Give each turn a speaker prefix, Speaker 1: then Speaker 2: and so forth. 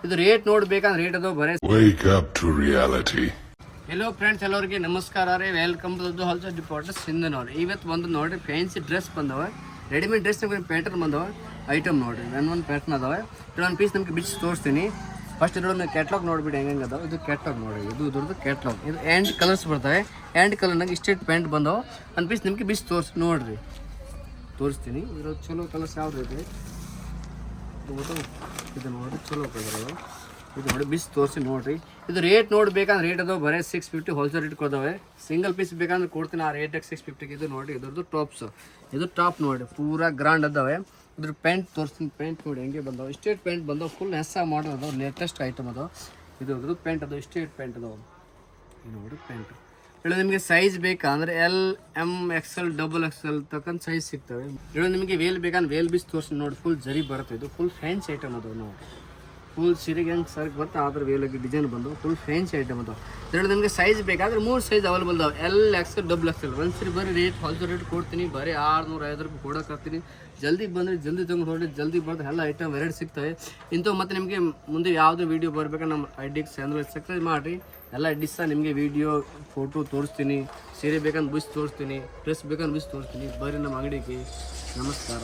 Speaker 1: ಇದು ರೇಟ್ ನೋಡ್ಬೇಕಂದ್ರೆ ರೇಟ್ ಅದು ಬರೇ
Speaker 2: Wake up to reality.
Speaker 1: Hello friends, ಎಲ್ಲರಿಗೆ ನಮಸ್ಕಾರ ರೀ. ವೆಲ್ಕಮ್ ಟು ಹಾಲ್ಸೋ ಡಿಪಾರ್ಟ್ಮೆಂಟ್ ಸಿಂಧ ನೋಡಿ. ಇವತ್ತು ಒಂದು ನೋಡ್ರಿ ಫ್ಯಾನ್ಸಿ ಡ್ರೆಸ್ ಬಂದವ, ರೆಡಿಮೇಡ್ ಡ್ರೆಸ್ ನಮಗೆ ಪ್ಯಾಟರ್ನ್ ಬಂದವ, ಐಟಮ್ ನೋಡ್ರಿ ಒಂದು ಪ್ಯಾಟರ್ನ್ ಅದಾವೆ. ಒಂದು ಪೀಸ್ ನಮಗೆ ಬಿಚ್ಚಿ ತೋರಿಸ್ತೀನಿ. ಫಸ್ಟ್ ಇದೊಂದು ಕ್ಯಾಟ್ಲಾಗ್ ನೋಡ್ಬಿಡಿ ಹೆಂಗೆ ಅದಾವೆ. ಇದು ಕ್ಯಾಟ್ಲಾಗ್ ನೋಡಿ, ಇದು ಇದ್ರದ್ದು ಕ್ಯಾಟ್ಲಾಗ್. ಇದು ಆ್ಯಂಡ್ ಕಲರ್ಸ್ ಬರ್ತವೆ. ಆ್ಯಂಡ್ ಕಲರ್ನಾಗ ಇಷ್ಟೇಟ್ ಪ್ಯಾಂಟ್ ಬಂದವು. ಒಂದು ಪೀಸ್ ನಿಮಗೆ ಬಿಚ್ಚಿ ನೋಡ್ರಿ ತೋರಿಸ್ತೀನಿ. ಇದ್ರ ಚಲೋ ಕಲರ್ಸ್ ಯಾವ್ದು ಇದೆ ಇದು ನೋಡಿರಿ, ಚಲೋ ಕಲರ್ ಅದು. ಇದು ನೋಡಿ ಬಿಸಿ ತೋರಿಸಿ ನೋಡಿರಿ. ಇದು ರೇಟ್ ನೋಡ್ಬೇಕಂದ್ರೆ ರೇಟ್ ಅದು ಬರೀ 650 ಹೋಲ್ಸೇಲ್ ರೇಟ್ ಕೊಡವೆ. ಸಿಂಗಲ್ ಪೀಸ್ ಬೇಕಂದ್ರೆ ಕೊಡ್ತೀನಿ ಆ ರೇಟಾಗಿ 650. ಇದು ನೋಡಿ ಇದ್ರದ್ದು ಟಾಪ್ಸ್, ಇದು ಟಾಪ್ ನೋಡಿ ಪೂರಾ ಗ್ರಾಂಡ್ ಅದಾವೆ. ಇದ್ರ ಪ್ಯಾಂಟ್ ತೋರಿಸ್ತೀನಿ. ಪ್ಯಾಂಟ್ ನೋಡಿ ಹೆಂಗೆ ಬಂದವು, ಸ್ಟೇಟ್ ಪ್ಯಾಂಟ್ ಬಂದವು, ಫುಲ್ ಹೊಸ ಮಾಡಲ್ ಅದಾವೆ, ಲೇಟೆಸ್ಟ್ ಐಟಮ್ ಅದಾವೆ. ಇದು ಅದ್ರದ್ದು ಪ್ಯಾಂಟ್ ಅದು, ಸ್ಟೇಟ್ ಪ್ಯಾಂಟ್ ಅದಾವೆ. ಇದು ನೋಡಿ ಪ್ಯಾಂಟ್. ಹೇಳೋ ನಿಮಗೆ ಸೈಜ್ ಬೇಕಂದ್ರೆ ಎಲ್, ಎಮ್, XL, XXL ತಕ್ಕಂತ ಸೈಜ್ ಸಿಗ್ತವೆ. ಹೇಳೋ ನಿಮಗೆ ವೇಲ್ ಬೇಕಂದ್ರೆ ವೇಲ್ ಬೀಸ್ ತೋರಿಸಿ ನೋಡಿ. ಫುಲ್ ಜರಿ ಬರುತ್ತೆ. ಇದು ಫುಲ್ ಫ್ಯಾನ್ಸಿ ಐಟಮ್ ಅದಾವೆ. ನಾವು ಫುಲ್ ಸೀರೆಗೆ ಹೆಂಗೆ ಸರ್ಕ್ ಬರುತ್ತೆ ಆದ್ರೆ ವೇಲಾಗಿ ಡಿಸೈನ್ ಬಂದು ಫುಲ್ ಫ್ಯಾನ್ಸಿ ಐಟಮ್ ಅದಾವೆ. ಹೇಳೋ ನಿಮಗೆ ಸೈಜ್ ಬೇಕಾದ್ರೆ 3 ಸೈಜ್ ಅವೈಲೇಬಲ್ ಅದಾವೆ, ಎಲ್, XL, XXL. ಒಂದು ಸರಿ ಬರೀ ರೇಟ್ ಹೋಲ್ಸೇಲ್ ರೇಟ್ ಕೊಡ್ತೀನಿ, ಬರೀ 650 ರೂಪಾಯಿ ಕೊಡೋಕ್ಕಾಗ್ತೀನಿ. ಜಲ್ದಿ ಬಂದರೆ ಜಲ್ದಿ ತೊಗೊಂಡು ಹೊರಡಿ, ಜಲ್ದಿ ಬಂದ್ರೆ ಎಲ್ಲ ಐಟಮ್ ವೆರೈಟಿ ಸಿಗ್ತವೆ ಇಂಥವು. ಮತ್ತು ನಿಮಗೆ ಮುಂದೆ ಯಾವುದೇ ವೀಡಿಯೋ ಬರ್ಬೇಕಾದ್ರೆ ನಮ್ಮ ಐಡಿಗೆ ಚಾನಲ್ ಸಬ್ಸ್ಕ್ರೈಬ್ ಮಾಡಿರಿ. ಎಲ್ಲ ಡಿಸ್ಸ ನಿಮಗೆ ವೀಡಿಯೋ ಫೋಟೋ ತೋರಿಸ್ತೀನಿ. ಸೀರೆ ಬೇಕಂದ್ರೆ ಬಿಸಿ ತೋರಿಸ್ತೀನಿ, ಡ್ರೆಸ್ ಬೇಕಂದ್ರೆ ಬಿಸಿ ತೋರಿಸ್ತೀನಿ. ಬರ್ರಿ ನಮ್ಮ ಅಂಗಡಿಗೆ. ನಮಸ್ಕಾರ.